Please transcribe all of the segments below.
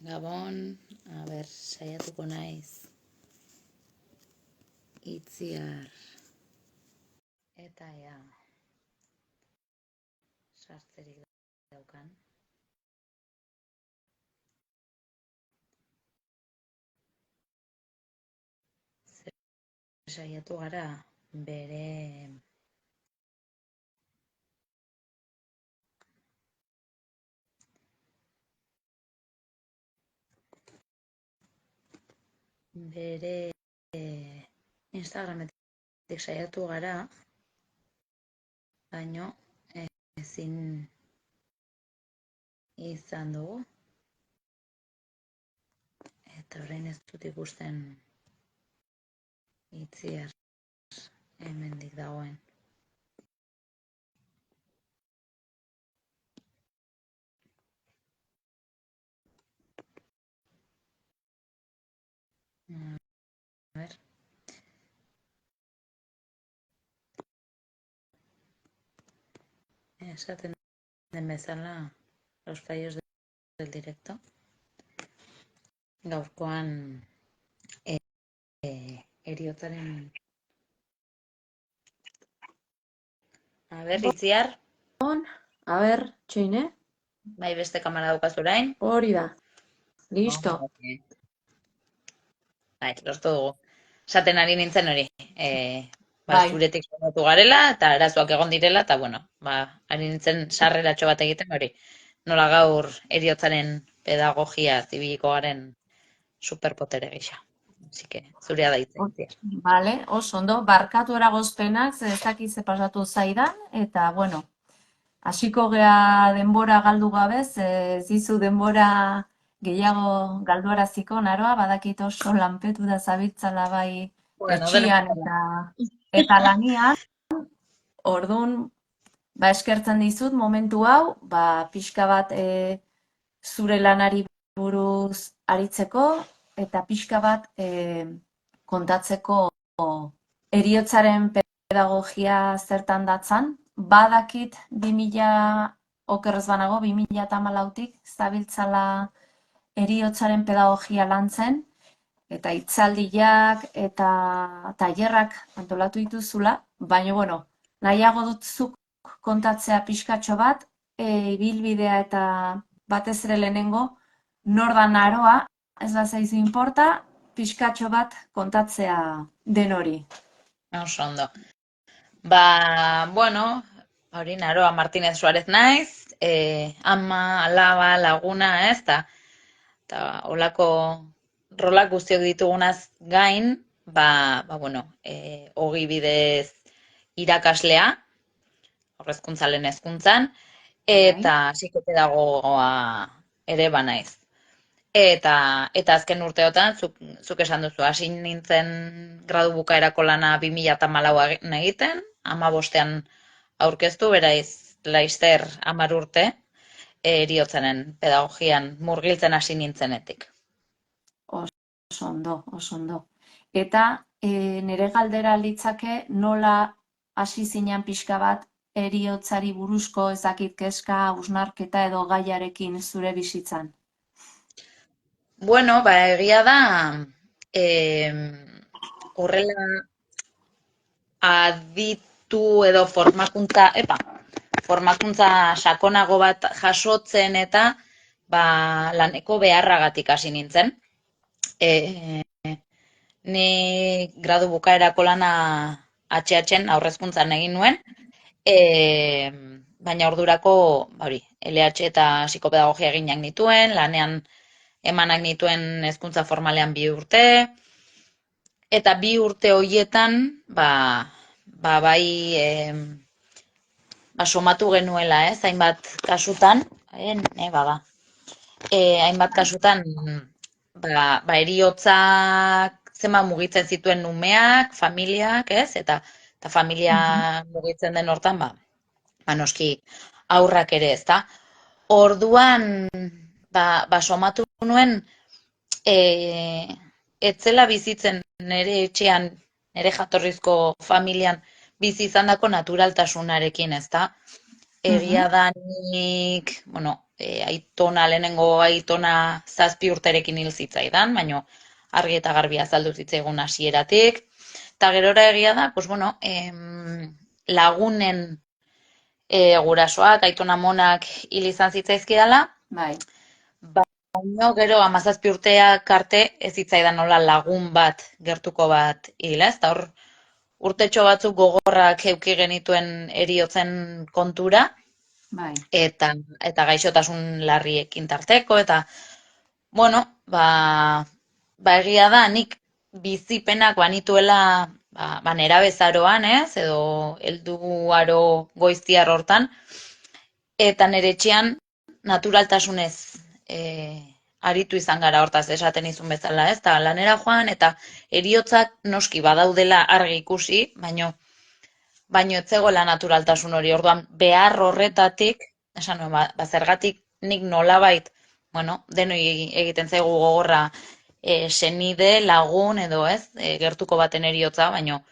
Gabon, saiatuko naiz itziar eta ea sartzerik daukan. Saiatu gara bere Instagrametik saiatu gara, baino ezin izan dugu. Eta orain ez dut ikusten itziar hemendik dagoen. A ver. Esaten den bezala los fallos del directo. Gaurkoan heriotzaren... A ber, itziar? A ber, txoine? Bai, beste kamara daukaz orain? Hori da. Listo. Bai, lortu dugu. Esaten ari nintzen hori. Bai. Zuretik saiatu garela, eta arazoak egon direla, eta bueno, ari nintzen sarreratxo bat egiten hori. Nola gaur heriotzaren pedagogia zibiliko garen superpotere gisa. Así que, zurea da hitza, itziar. Vale, oso ondo. Barkatu eragozpenak, ez dakit ze pasatu zaidan, eta bueno, hasiko gea denbora galdu gabez, ez dizu denbora gehiago galduaraziko naroa, badakit oso lanpetu da zabiltzala bai etxian eta lanian. Orduan, eskertzen dizut momentu hau, pixka bat zure lanari buruz aritzeko, eta pixka bat kontatzeko heriotzaren pedagogia zertan datzan. Badakit 2000, okerrez banago, 2014tik zabiltzala heriotzaren pedagogia lantzen, eta hitzaldiak eta tailerrak antolatu dituzula, baina bueno, nahiago dut zuk kontatzea pixkatxo bat, ibilbidea eta batez ere lehenengo, nordan aroa, ez da zaizu inporta, pixkatxo bat kontatzea den hori. Oso ondo. Bueno, hori Naroa Martínez Suárez naiz, ama, alaba, laguna, ez, eta olako rolak guztiok ditugunaz gain, bueno, ogi bidez irakaslea, horrezkuntza lehen hezkuntzan, eta psikopedagogoa ere banaiz. Eta azken urteotan, zuk esan duzu, hasi nintzen gradu bukaerako lana 2014 egiten, 15ean aurkeztu, beraiz laizter 10 urte, heriotzaren pedagogian murgiltzen hasi nintzenetik. Oso ondo, oso ondo. Eta nire galdera litzake nola hasi zinean pixka bat heriotzari buruzko ezakit kezka, hausnarketa edo gaiarekin zure bizitzan? Bueno, egia da, horrela aditu edo formakuntza sakonago bat jasotzen eta laneko beharragatik hasi nintzen. Ni gradu bukaerako lana HHen aurrezkuntzan egin nuen, baina ordurako LH eta psikopedagogia eginak nituen, lanean emanak nituen hezkuntza formalean 2 urte, eta 2 urte horietan, somatu genuela, hainbat kasutan, hainbat kasutan, heriotzak zenbat mugitzen zituen umeak, familiak, eta familia mugitzen den hortan, noski aurrak ere, ezta. Orduan, somatu nuen, etzela bizitzen nire etxean, nire jatorrizko familian bizi izandako naturaltasunarekin, ezta. egia da nik, bueno, lehenengo aitona 7 urterekin hil zitzaidan, baina argi eta garbi azaldu zitzaigun hasieratik. Eta gerora egia da, pues bueno, lagunen gurasoak, aitona monak hil izan zitzaizkidala, Bai, baina gero 17 urteak arte ez zitzaidan nola lagun bat, gertuko bat hil, ez? Eta hor, urtetxo batzuk gogorrak eduki genituen heriotzen kontura, bai, eta gaixotasun larriekin tarteko, eta, bueno, egia da, nik bizipenak banituela nerabezaroan, ez, edo helduaro goiztiar hortan, eta nire etxean naturaltasunez aritu izan gara hortaz esaten izun bezala, ez, eta lanera joan, eta heriotzak noski badaudela argi ikusi, baino ez zegoela naturaltasun hori, orduan behar horretatik, esan nuen, zergatik nik nolabait, bueno, denoi egiten zaigu gogorra senide, lagun edo ez, gertuko baten heriotza, baino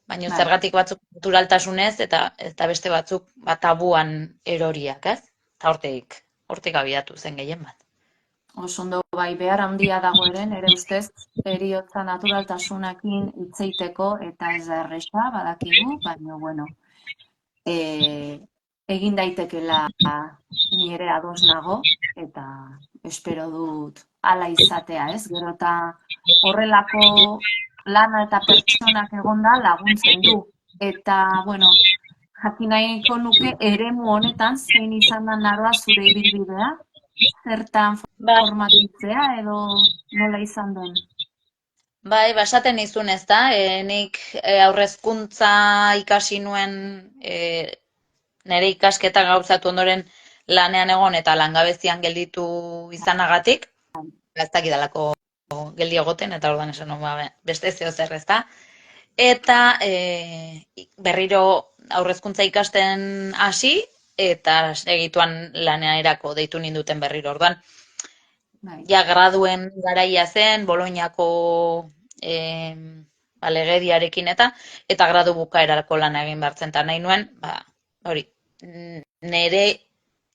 bai. zergatik batzuk naturaltasunez eta beste batzuk tabuan eroriak, ez? Eta hortik abiatu zen gehien bat. Oso ondo, bai, behar handia dago ere, nire ustez, heriotza naturaltasunakin hitz egiteko eta ez da erresa, badakigu, baina, bueno, egin daitekeela ni ere ados nago, eta espero dut hala izatea, ez? Gero eta horrelako lana eta pertsonak egonda laguntzen du. Eta, bueno, jakin nahiko nuke eremu honetan zein izan da naroa zure ibilbidea, zertan Ba, formatitzea edo nola izan den. bai, basaten nizun ez da, nik aurrezkuntza ikasi nuen nire ikasketa gauzatu ondoren lanean egon eta langabezian gelditu izanagatik, ez dakidalako geldi egoten, eta ordan esan nuen, beste zeo zer ez da. Eta berriro aurrezkuntza ikasten hasi, eta egituan lanerako deitu ninduten berriro orduan. Bai. Ja graduen garaia zen, Boloñako legediarekin eta gradu bukaerarako lana egin bartzen, eta nahi nuen, hori, nire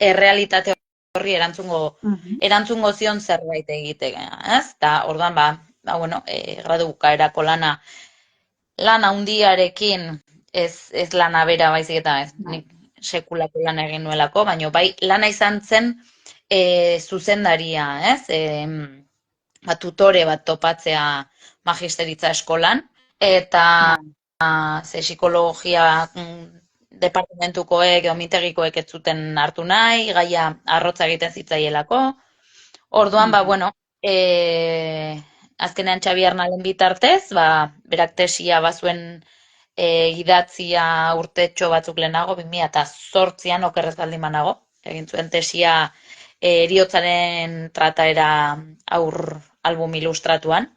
errealitate horri erantzungo zion zerbait egitea, ez? Eta orduan, bueno, gradu bukaerako lan handiarekin, ez lana bera baizik eta ez, nik sekulako lan egin nuelako, baina bai lana izan zen zuzendaria, ez? Tutore bat topatzea magisteritza eskolan, eta ze psikologia departamentukoek edo mintegikoek ez zuten hartu nahi, gaia arrotza egiten zitzaielako. Orduan, bueno, azkenean Xabi Arnalen bitartez, berak tesia bazuen idatzia urtetxo batzuk lehenago, 2008an okerrez baldin banago, egin zuen tesia heriotzaren trataera aur album ilustratuan,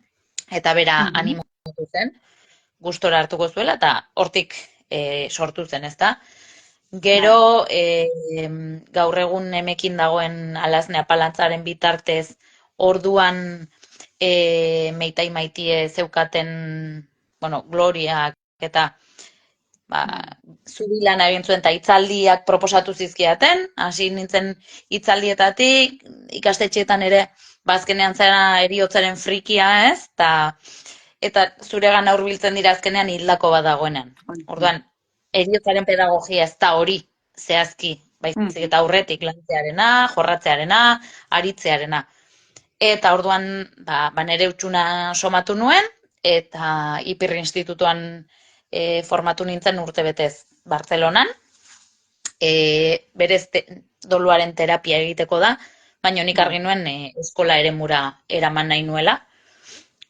eta bera animatu zen, gustora hartuko zuela, eta hortik sortu zen, ezta? Gero, gaur egun emekin dagoen Alazne Apalantzaren bitartez, orduan meitai maitie zeukaten, bueno, Gloriak eta zubilana egin zuen eta hitzaldiak proposatu zizkiaten, hasi nintzen hitzaldietatik, ikastetxeetan ere, azkenean zera heriotzaren frikia, ez? Eta zuregan hurbiltzen dira azkenean hildako bat dagoenean. Orduan, heriotzaren pedagogia ez da hori zehazki, baizik eta aurretik lantzearena, jorratzearena, aritzearena. Eta orduan, nire utxuna somatu nuen, eta IPIR institutuan formatu nintzen urtebetez Bartzelonan. Berez doluaren terapia egiteko da, baina nik argi nuen eskola eremura eraman nahi nuela.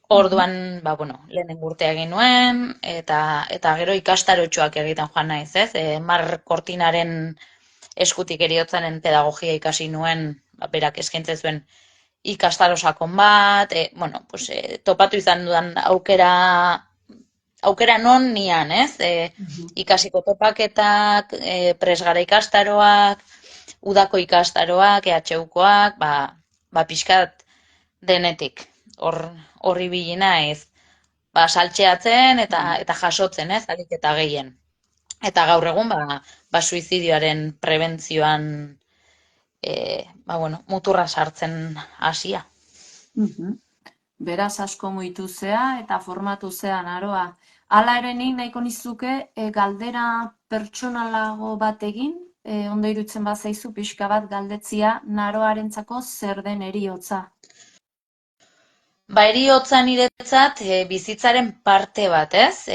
Orduan, bueno, lehenengo urtea egin nuen, eta gero ikastarotxoak egiten joan naiz, ez? Mar Kortinaren eskutik heriotzaren pedagogia ikasi nuen, berak eskaintzen zuen ikastaro sakon bat, bueno, pues, topatu izan dudan aukera non nian, ez? Ikasiko topaketak, presgara ikastaroak, udako ikastaroak, EHUkoak, pixkat denetik. Horri bilina ez, saltxeatzen eta jasotzen, ez, alik eta gehien. Eta gaur egun, suizidioaren prebentzioan muturra sartzen hasia. Beraz asko muitu zea eta formatu zea naroa. Hala ere nik nahiko nizuke galdera pertsonalago bat egin, ondo iruditzen bazaizu pixka bat galdetzia naroarentzako zer den heriotza. Heriotza niretzat bizitzaren parte bat, ez?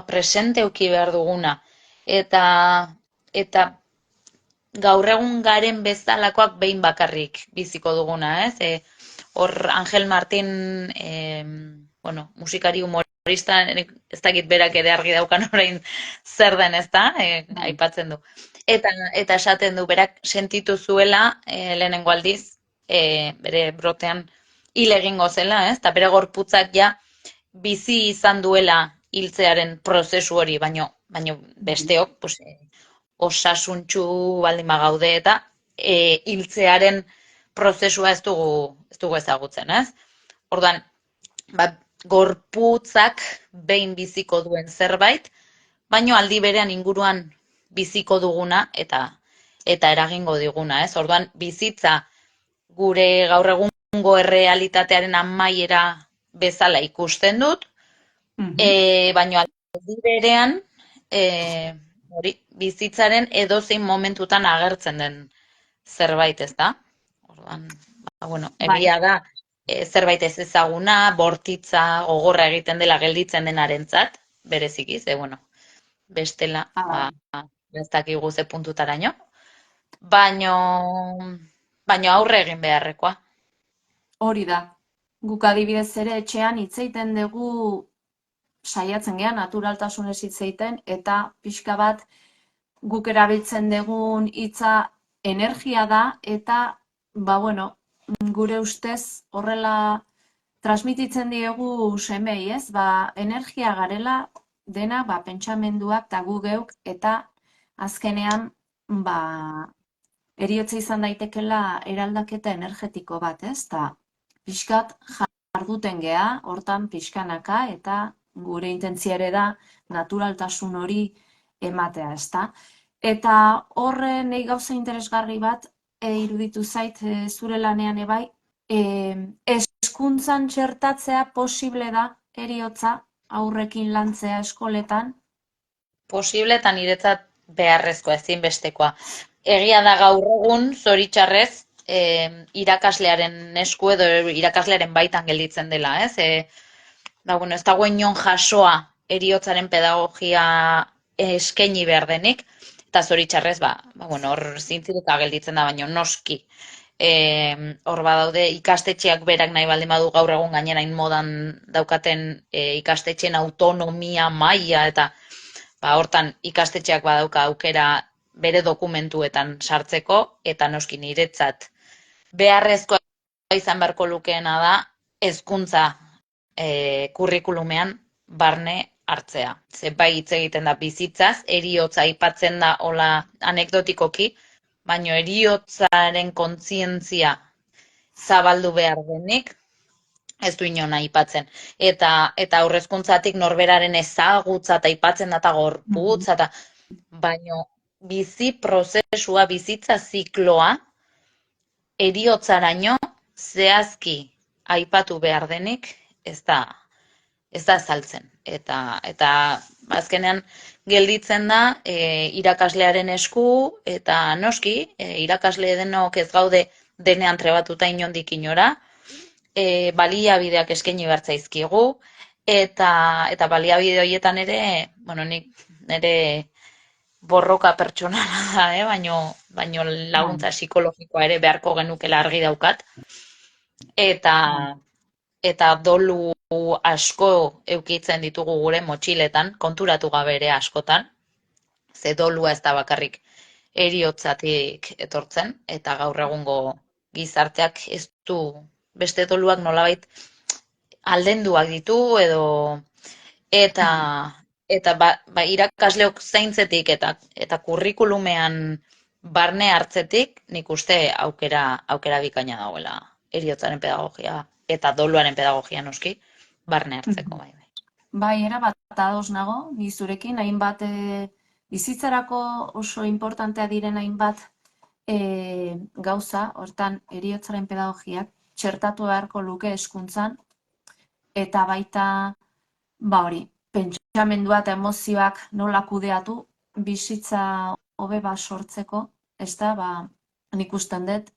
Presente eduki behar duguna. Eta gaur egun garen bezalakoak behin bakarrik biziko duguna, ez? Hor Angel Martin, musikari humorista, ez dakit berak ere argi daukan orain zer den, ez da? Aipatzen du. Eta esaten du, berak sentitu zuela, lehenengo aldiz, bere brotean hil egingo zela, ez? Eta bere gorputzak ja bizi izan duela hiltzearen prozesu hori, baino besteok, osasuntsu baldin bagaude eta hiltzearen prozesua ez dugu ezagutzen, ez? Orduan, gorputzak behin biziko duen zerbait, baino aldi berean inguruan biziko duguna eta eragingo diguna, ez? Orduan, bizitza gure gaur egungo errealitatearen amaiera bezala ikusten dut, baino aldi berean bizitzaren edozein momentutan agertzen den zerbait, ez da? Orduan, egia da, zerbait ez ezaguna, bortitza, gogorra egiten dela gelditzen denarentzat, bereziki, ze, bestela, ez dakigu ze puntutaraino, baino aurre egin beharrekoa. Hori da. Guk adibidez ere etxean hitz egiten dugu saiatzen gea naturaltasunez hitz egiten eta pixka bat guk erabiltzen dugun hitza energia da eta gure ustez horrela transmititzen diegu semei, ez? Energia garela dena pentsamenduak eta gu geuk eta azkenean heriotza izan daitekela eraldaketa energetiko bat, ez? Ta pixkat jarduten gea, hortan pixkanaka eta gure intentzia ere da naturaltasun hori ematea, ezta? Eta horre nahi gauza interesgarri bat iruditu zait zure lanean ebai, hezkuntzan txertatzea posible da heriotza aurrekin lantzea eskoletan? Posible eta niretzat beharrezkoa, ezinbestekoa. Egia da gaur egun, zoritxarrez, irakaslearen esku edo irakaslearen baitan gelditzen dela, ez? Ez dago inon jasoa heriotzaren pedagogia eskaini behar denik, eta zoritxarrez, hor zintzirika gelditzen da, baina noski. Hor badaude ikastetxeak berak nahi baldin badu gaur egun gainera modan daukaten ikastetxeen autonomia maila, eta hortan ikastetxeak badauka aukera bere dokumentuetan sartzeko, eta noski niretzat beharrezkoa izan beharko lukeena da hezkuntza kurrikulumean barne hartzea. Ze bai hitz egiten da bizitzaz, heriotza aipatzen da hola anekdotikoki, baina heriotzaren kontzientzia zabaldu behar denik, ez du inon aipatzen. Eta aurrezkuntzatik norberaren ezagutza eta aipatzen da eta gorputza, baina bizi prozesua, bizitza zikloa, heriotzaraino zehazki aipatu behar denik ez da azaltzen. Eta azkenean gelditzen da irakaslearen esku, eta noski, irakasle denok ez gaude denean trebatuta inondik inora, baliabideak eskaini behar zaizkigu, eta baliabide horietan ere, nik nire borroka pertsonala da, baino laguntza psikologikoa ere beharko genukela argi daukat. Eta dolu asko eukitzen ditugu gure motxiletan, konturatu gabe ere askotan, ze dolua ez da bakarrik heriotzatik etortzen, eta gaur egungo gizarteak ez du beste doluak nolabait aldenduak ditu edo eta irakasleok zaintzetik eta kurrikulumean barne hartzetik nik uste aukera bikaina dagoela heriotzaren pedagogia eta doluaren pedagogia noski barne hartzeko bai. Bai, erabat ados nago, ni zurekin hainbat Bizitzarako oso importantea diren hainbat gauza, hortan heriotzaren pedagogiak txertatu beharko luke hezkuntzan, eta baita, hori, pentsamendua eta emozioak nola kudeatu, bizitza hobe bat sortzeko, ez da, nik usten dut,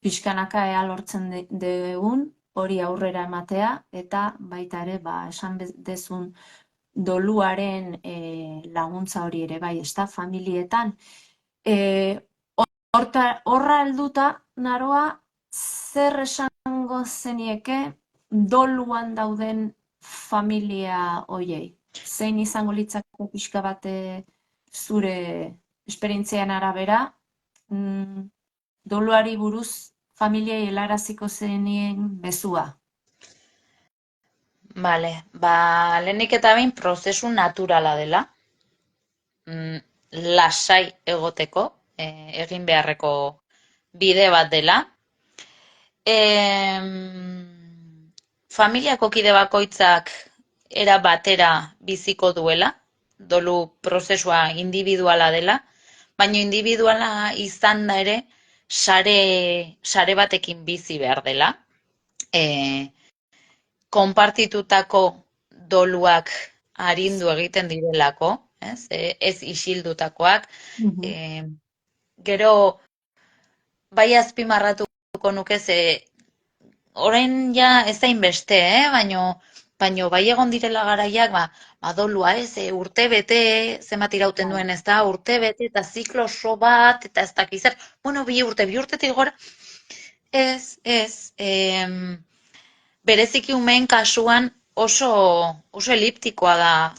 pixkanaka ea lortzen dugun, hori aurrera ematea, eta baita ere, esan dezun doluaren laguntza hori ere, bai, ez da, familietan. Horra helduta, Naroa, zer esango zenieke doluan dauden familia hoiei? Zein izango litzake pixka bat zure esperientzian arabera, doluari buruz familiei helaraziko zenien mezua? Bale, lehenik eta behin prozesu naturala dela, lasai egoteko, egin beharreko bide bat dela. Familiako kide bakoitzak era batera biziko duela, dolu prozesua individuala dela, baina individuala izan da ere sare batekin bizi behar dela. Konpartitutako doluak arindu egiten direlako, ez isildutakoak. Gero, bai azpimarratuko nuke ze, orain ja ez da inbeste, baino bai egon direla garaiak, dolua ez, urte bete, zenbat irauten duen ez da, urte bete eta ziklo oso bat, eta ez dakizar, bi urtetik gora, ez, bereziki umeen kasuan oso eliptikoa da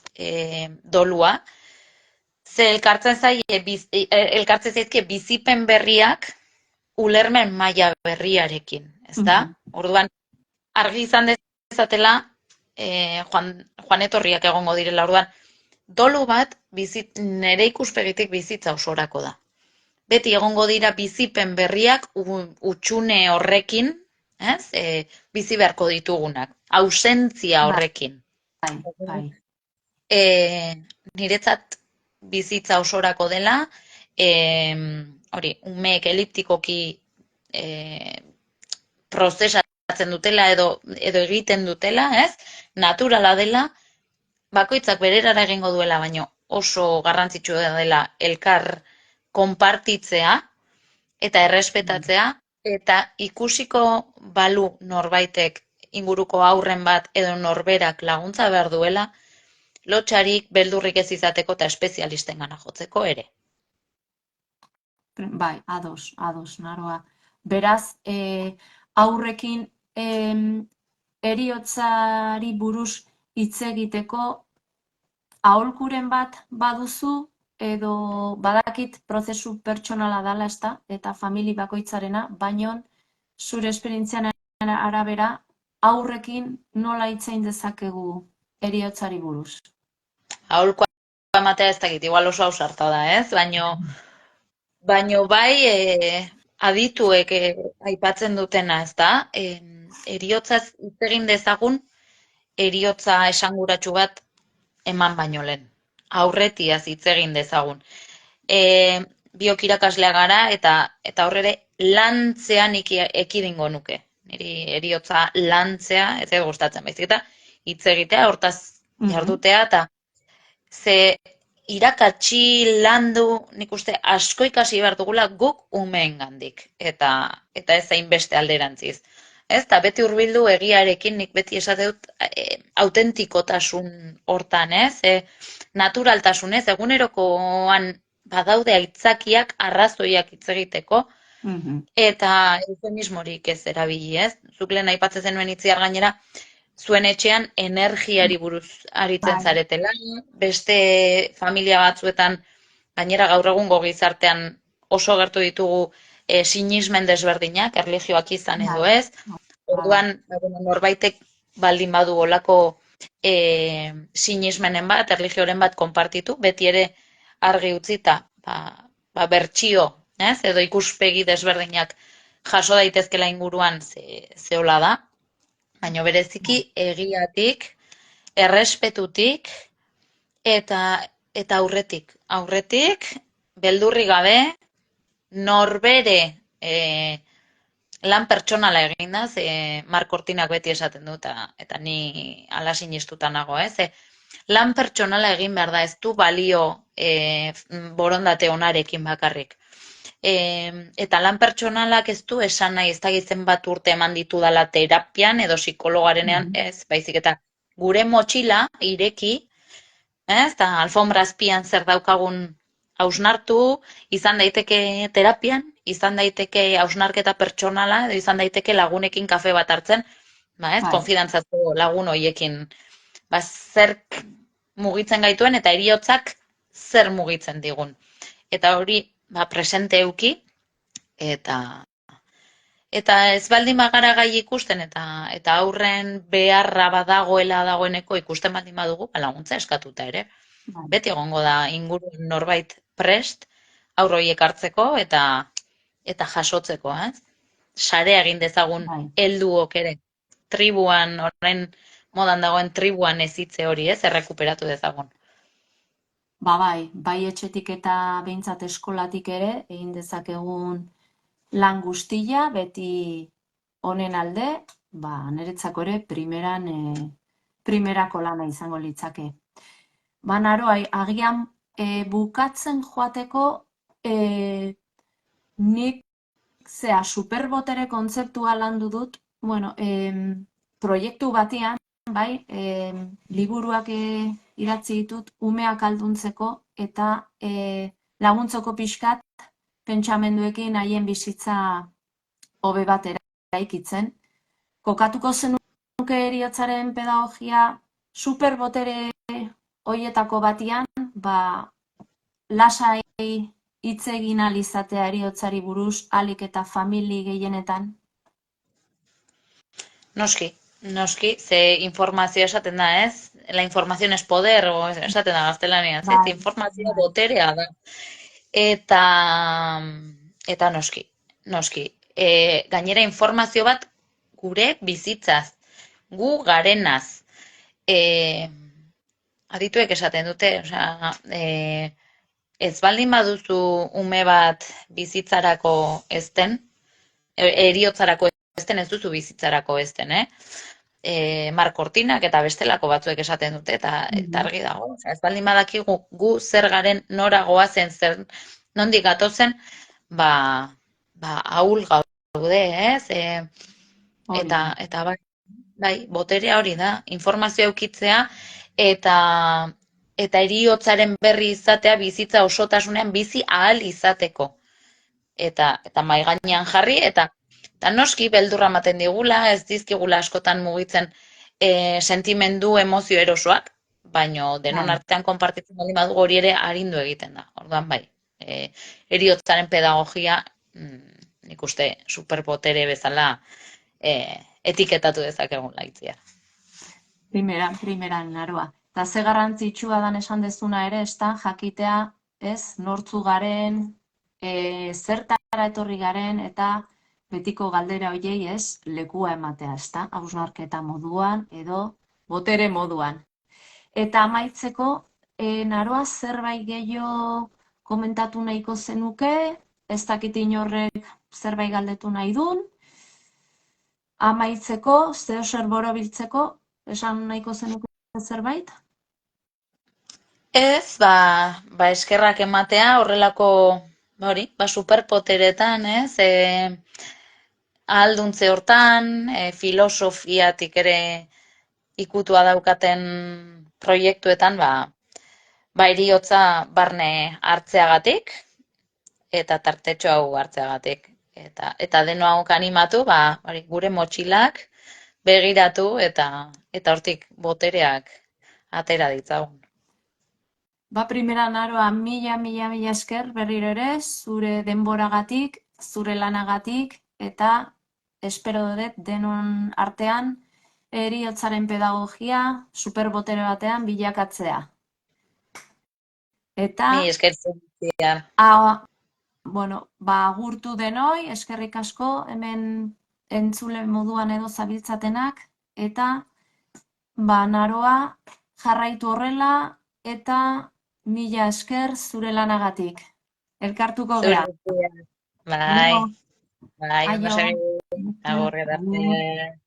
dolua, ze elkartzen zaizkie bizipen berriak ulermen maila berriarekin, ezta? Orduan, argi izan dezatela, joan etorriak egongo direla, orduan, dolu bat nire ikuspegitik bizitza osorako da. Beti egongo dira bizipen berriak utxune horrekin, bizi beharko ditugunak, ausentzia horrekin. Niretzat bizitza osorako dela, umeek eliptikoki prozesatzen dutela edo egiten dutela, naturala dela, bakoitzak bererara egingo duela, baino oso garrantzitsua dela elkar konpartitzea eta errespetatzea, eta ikusiko balu norbaitek inguruko haurren bat edo norberak laguntza behar duela, lotxarik, beldurrik ez izateko eta espezialisten gana jotzeko ere. Bai, ados, Naroa. Beraz, aurrekin heriotzari buruz hitz egiteko aholkuren bat baduzu, edo badakit prozesu pertsonala dela, ezta, eta famili bakoitzarena, baino zure esperientzian arabera aurrekin nola hitz egin dezakegu heriotzari buruz? Aholkua ematea ez dakit, igual oso ausarta da, baino bai adituek aipatzen dutena, ezta? Heriotzaz hitz egin dezagun, heriotza esanguratsu bat eman baino lehen. Aurretiaz hitz egin dezagun. Biok irakaslea gara eta horrere lantzean ekidingo nuke. Niri heriotza lantzea ez edo gustatzen, baizik eta hitz egitea, hortaz jardutea, eta ze irakatsi landu, nik uste asko ikasi behar dugula guk umeengandik, eta ez zain beste alderantziz. Eta beti hurbildu egiarekin, nik beti esate dut autentikotasun hortan, naturaltasunez, egunerokoan badaude aitzakiak, arrazoiak hitz egiteko, eta eufemismorik ez erabili, Zuk lehen aipatzen zenuen itziar gainera, zuen etxean energiari buruz aritzen zaretela, beste familia batzuetan, gainera gaur egungo gizartean oso gertu ditugu sinismen desberdinak, erlijioak izan edo ez, orduan norbaitek baldin badu olako sinismenen bat, erlijioren bat konpartitu, beti ere argi utzita, bertsio, edo ikuspegi desberdinak jaso daitezkela inguruan zehola da, baina bereziki egiatik, errespetutik, eta eta aurretik, beldurri gabe, norbere lan pertsonala egin da, ze Mark Cortinak beti esaten du, eta ni ala sinistuta nago, ze lan pertsonala egin behar da, ez du balio borondate onarekin bakarrik. Eta lan pertsonalak ez du esan nahi ez dakit zenbat urte eman ditudala terapian edo psikologarenean, ez, baizik eta gure motxila ireki, eta alfombra azpian zer daukagun hausnartu, izan daiteke terapian, izan daiteke hausnarketa pertsonala, edo izan daiteke lagunekin kafe bat hartzen, konfidantzazko lagun hoiekin, zer mugitzen gaituen eta heriotzak zer mugitzen digun. Eta hori, presente euki, eta ez baldin bagara gai ikusten, eta aurren beharra badagoela dagoeneko ikusten baldin badugu, laguntza eskatuta ere. Beti egongo da inguruen norbait prest, aurro horiek hartzeko eta jasotzeko, Sarea egin dezagun helduok ere. Tribuan, orain modan dagoen tribuan ezitze hori, errekuperatu dezagun. Bai etxetik eta behintzat eskolatik ere, egin dezakegun lan guztia, beti honen alde, niretzako ere primerako lana izango litzake. Naro, agian bukatzen joateko, nik superbotere kontzeptua landu dut, proiektu batean, liburuak idatzi ditut umeak alduntzeko eta laguntzoko pixkat pentsamenduekin haien bizitza hobe bat eraikitzen. Kokatuko zenuke heriotzaren pedagogia superbotere hoietako batian, lasai hitz egin ahal izatea heriotzari buruz, ahalik eta famili gehienetan? Noski, ze informazioa esaten da, ez? La información es poder, esaten da gaztelaniaz, ez? Informazioa boterea da. Eta noski. Gainera informazio bat gure bizitzaz, gu garenaz. Adituek esaten dute, ez baldin baduzu ume bat bizitzarako ezten, heriotzarako ezten, ez duzu bizitzarako ezten, Mark Cortinak eta bestelako batzuek esaten dute, eta argi dago. Ez baldin badakigu gu zer garen, nora goazen, zer nondik gatozen, ahul gaude, ez? Eta bai, boterea hori da, informazioa eukitzea, eta heriotzaren berri izatea bizitza osotasunean bizi ahal izateko. Eta mahai gainean jarri, eta noski beldurra ematen digula, ez dizkigula askotan mugitzen sentimendu, emozio erosoak, baino denon artean konpartitzen baldin badugu hori ere arindu egiten da. Orduan bai, heriotzaren pedagogia nik uste superbotere bezala etiketatu dezakegun laitzia. Primeran, Naroa. Eta ze garrantzitsua dan esan dezuna ere, ez da, jakitea, ez, nortzu garen, zertara etorri garen, eta betiko galdera hoiei, ez, lekua ematea, ez da, hausnarketa moduan, edo botere moduan. Eta amaitzeko, Naroa, zerbait gehiago komentatu nahiko zenuke, ez dakit inorrek zerbait galdetu nahi dun, amaitzeko, zer borobiltzeko, esan nahiko zenuke zerbait? Ez, eskerrak ematea horrelako, superpoteretan, ez? Ahalduntze hortan, filosofiatik ere ikutua daukaten proiektuetan, heriotza barne hartzeagatik, eta tartetxo hau hartzeagatik. Eta deno hau animatu, gure motxilak begiratu, eta hortik botereak atera ditzagun. Primera, Naroa, mila esker berriro ere, zure denboragatik, zure lanagatik, eta espero dut denon artean heriotzaren pedagogia superbotere batean bilakatzea. Eta Mi esker zuzian. Agurtu denoi, eskerrik asko, hemen entzule moduan edo zabiltzatenak, eta Naroa jarraitu horrela, eta mila esker zure lanagatik. Elkartuko Zure gea. guztia. Bai, Aio, bai, ondo aio. segi, Esker, agur agur. edarte.